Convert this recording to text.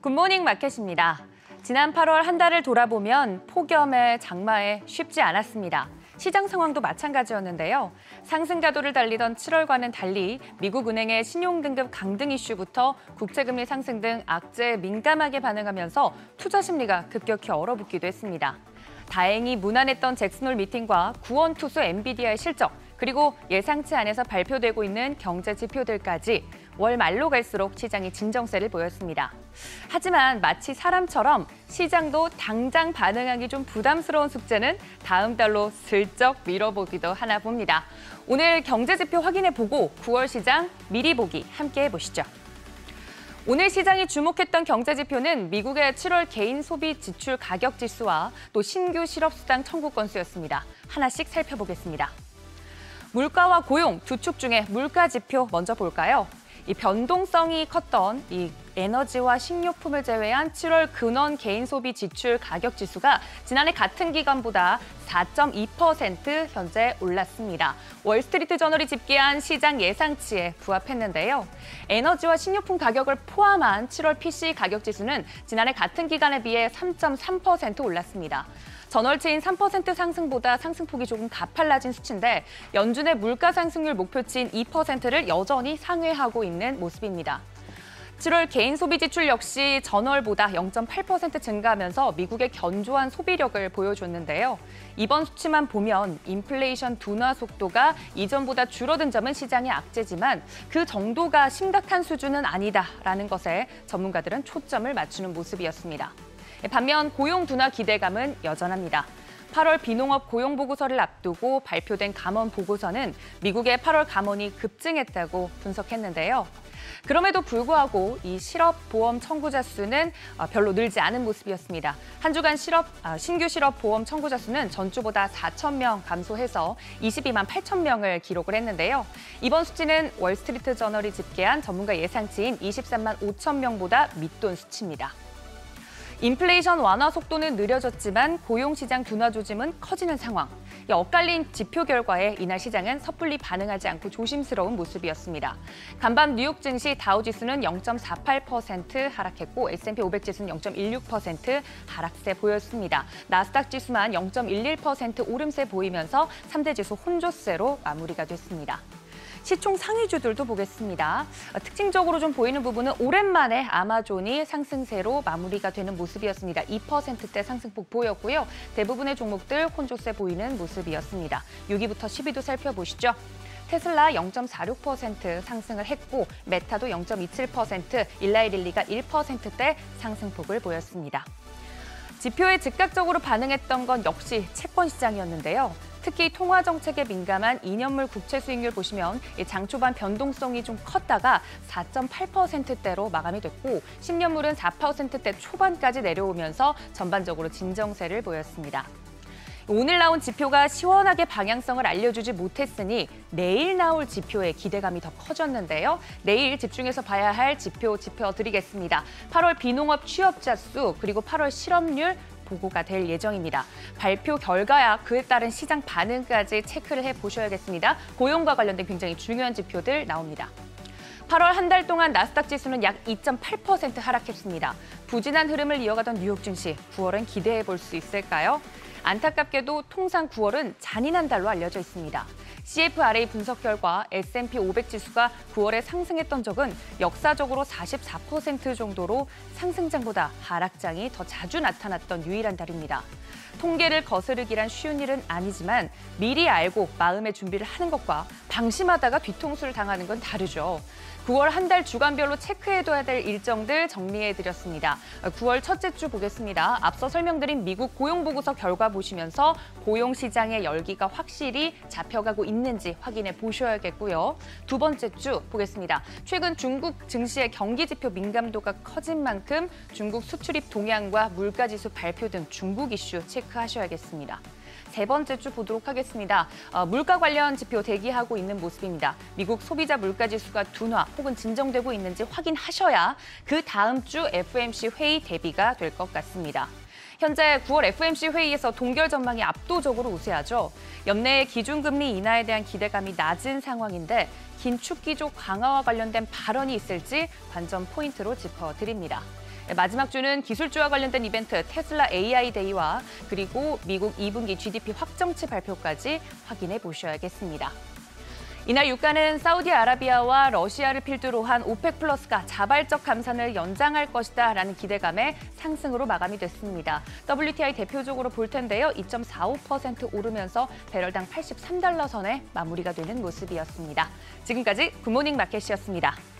굿모닝 마켓입니다. 지난 8월 한 달을 돌아보면 폭염에 장마에 쉽지 않았습니다. 시장 상황도 마찬가지였는데요. 상승 가도를 달리던 7월과는 달리 미국 은행의 신용등급 강등 이슈부터 국채금리 상승 등 악재에 민감하게 반응하면서 투자 심리가 급격히 얼어붙기도 했습니다. 다행히 무난했던 잭슨홀 미팅과 구원 투수 엔비디아의 실적, 그리고 예상치 않아서 발표되고 있는 경제 지표들까지 월 말로 갈수록 시장이 진정세를 보였습니다. 하지만 마치 사람처럼 시장도 당장 반응하기 좀 부담스러운 숙제는 다음 달로 슬쩍 미뤄보기도 하나 봅니다. 오늘 경제 지표 확인해보고 9월 시장 미리 보기 함께 해보시죠. 오늘 시장이 주목했던 경제 지표는 미국의 7월 개인 소비 지출 가격 지수와 또 신규 실업수당 청구 건수였습니다. 하나씩 살펴보겠습니다. 물가와 고용 두 축 중에 물가 지표 먼저 볼까요? 이 변동성이 컸던 이 에너지와 식료품을 제외한 7월 근원 개인 소비 지출 가격 지수가 지난해 같은 기간보다 4.2% 현재 올랐습니다. 월스트리트 저널이 집계한 시장 예상치에 부합했는데요. 에너지와 식료품 가격을 포함한 7월 PC 가격 지수는 지난해 같은 기간에 비해 3.3% 올랐습니다. 전월치인 3% 상승보다 상승폭이 조금 가팔라진 수치인데 연준의 물가 상승률 목표치인 2%를 여전히 상회하고 있는 모습입니다. 7월 개인 소비 지출 역시 전월보다 0.8% 증가하면서 미국의 견조한 소비력을 보여줬는데요. 이번 수치만 보면 인플레이션 둔화 속도가 이전보다 줄어든 점은 시장의 악재지만 그 정도가 심각한 수준은 아니다라는 것에 전문가들은 초점을 맞추는 모습이었습니다. 반면 고용 둔화 기대감은 여전합니다. 8월 비농업 고용 보고서를 앞두고 발표된 감원 보고서는 미국의 8월 감원이 급증했다고 분석했는데요. 그럼에도 불구하고 이 실업보험 청구자 수는 별로 늘지 않은 모습이었습니다. 한 주간 신규 실업보험 청구자 수는 전주보다 4천 명 감소해서 22만 8천 명을 기록을 했는데요. 이번 수치는 월스트리트 저널이 집계한 전문가 예상치인 23만 5천 명보다 밑돈 수치입니다. 인플레이션 완화 속도는 느려졌지만 고용시장 둔화 조짐은 커지는 상황. 엇갈린 지표 결과에 이날 시장은 섣불리 반응하지 않고 조심스러운 모습이었습니다. 간밤 뉴욕 증시 다우지수는 0.48% 하락했고 S&P 500 지수는 0.16% 하락세 보였습니다. 나스닥 지수만 0.11% 오름세 보이면서 3대 지수 혼조세로 마무리가 됐습니다. 시총 상위주들도 보겠습니다. 특징적으로 좀 보이는 부분은 오랜만에 아마존이 상승세로 마무리가 되는 모습이었습니다. 2%대 상승폭 보였고요. 대부분의 종목들 혼조세 보이는 모습이었습니다. 6위부터 10위도 살펴보시죠. 테슬라 0.46% 상승을 했고 메타도 0.27%, 일라이릴리가 1%대 상승폭을 보였습니다. 지표에 즉각적으로 반응했던 건 역시 채권 시장이었는데요. 특히 통화 정책에 민감한 2년물 국채 수익률 보시면 장 초반 변동성이 좀 컸다가 4.8%대로 마감이 됐고 10년물은 4%대 초반까지 내려오면서 전반적으로 진정세를 보였습니다. 오늘 나온 지표가 시원하게 방향성을 알려주지 못했으니 내일 나올 지표에 기대감이 더 커졌는데요. 내일 집중해서 봐야 할 지표 짚어드리겠습니다. 8월 비농업 취업자 수 그리고 8월 실업률 보고가 될 예정입니다. 발표 결과야 그에 따른 시장 반응까지 체크를 해보셔야겠습니다. 고용과 관련된 굉장히 중요한 지표들 나옵니다. 8월 한 달 동안 나스닥 지수는 약 2.8% 하락했습니다. 부진한 흐름을 이어가던 뉴욕 증시, 9월은 기대해 볼 수 있을까요? 안타깝게도 통상 9월은 잔인한 달로 알려져 있습니다. CFRA 분석 결과 S&P 500 지수가 9월에 상승했던 적은 역사적으로 44% 정도로 상승장보다 하락장이 더 자주 나타났던 유일한 달입니다. 통계를 거스르기란 쉬운 일은 아니지만 미리 알고 마음의 준비를 하는 것과 방심하다가 뒤통수를 당하는 건 다르죠. 9월 한 달 주간별로 체크해둬야 될 일정들 정리해드렸습니다. 9월 첫째 주 보겠습니다. 앞서 설명드린 미국 고용보고서 결과 보시면서 고용시장의 열기가 확실히 잡혀가고 있는지 확인해 보셔야겠고요. 두 번째 주 보겠습니다. 최근 중국 증시의 경기지표 민감도가 커진 만큼 중국 수출입 동향과 물가지수 발표 등 중국 이슈 체크하셔야겠습니다. 세 번째 주 보도록 하겠습니다. 물가 관련 지표 대기하고 있는 모습입니다. 미국 소비자 물가지수가 둔화 혹은 진정되고 있는지 확인하셔야 그 다음 주 FOMC 회의 대비가 될 것 같습니다. 현재 9월 FOMC 회의에서 동결 전망이 압도적으로 우세하죠. 연내의 기준금리 인하에 대한 기대감이 낮은 상황인데 긴축 기조 강화와 관련된 발언이 있을지 관전 포인트로 짚어드립니다. 마지막 주는 기술주와 관련된 이벤트 테슬라 AI 데이와 그리고 미국 2분기 GDP 확정치 발표까지 확인해 보셔야겠습니다. 이날 유가는 사우디아라비아와 러시아를 필두로 한 오펙 플러스가 자발적 감산을 연장할 것이다라는 기대감에 상승으로 마감이 됐습니다. WTI 대표적으로 볼 텐데요. 2.45% 오르면서 배럴당 $83 선에 마무리가 되는 모습이었습니다. 지금까지 굿모닝 마켓이었습니다.